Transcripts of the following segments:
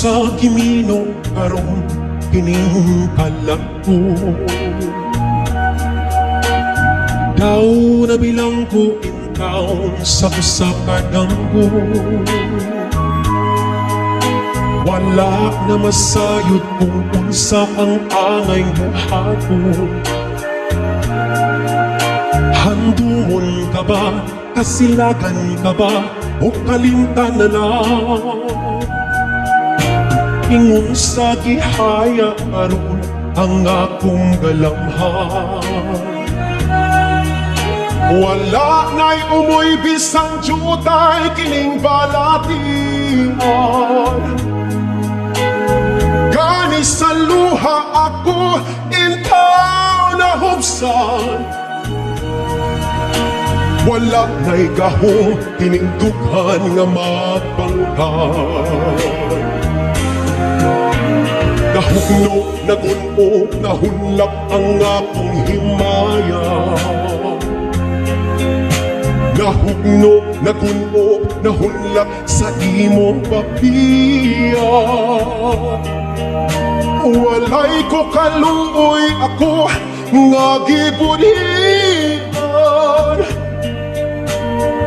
sa Gimino karon kining kalako. Daw na bilang ko in town sa kadanggo. Wala na masayod kung unsa ang angay buhaton. Handumon ka ba, kasilagan ka ba, o kalimtan na lang? Ingon sa gihaya karon ang akong galamhan. Wala na'y umoy bisang jutay kining balatian. Gani sa luha ako intaw na hubsan. Wala na'y gahong kining dughan nga magbangkan. Nahugno, nagunog, nahunlak ang akong himaya. Nahugno, nagunog, nahunlak sa imong papiya. Walay ko kaluoy ako nga gibudhian.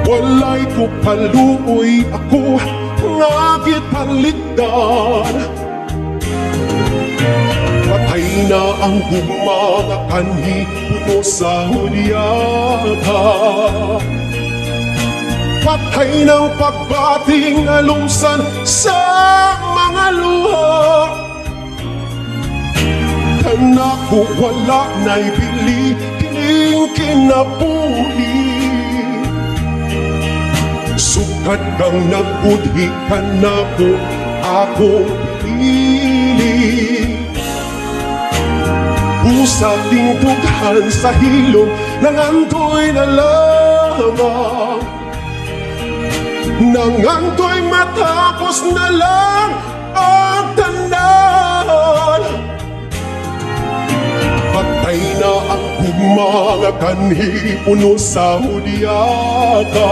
Walay ko kaluoy ako nga gipaligdan. Patay na ang gugma nga kanhi puno sa hudyata. Patay ng pagbating na lumsan sa mga luha. Tanak ko wala na'y bili kining kinabuhi. Sukat kang nagbudhi ka na ko akong pinili. Usap ding dughan sa hilom nangandoy na lamang. Nangandoy matapos na lang ang tanan. Patay na ang gugma nga kanhi puno sa hudyata.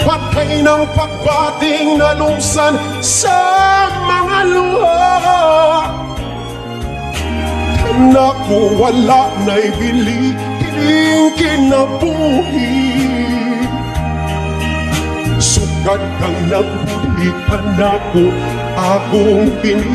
Patay ng pagbating na lumsan sa mga luha. Naku wala na'y bili kining kinabuhi. Sukat kang nagbudhi ka na ko akong pinili.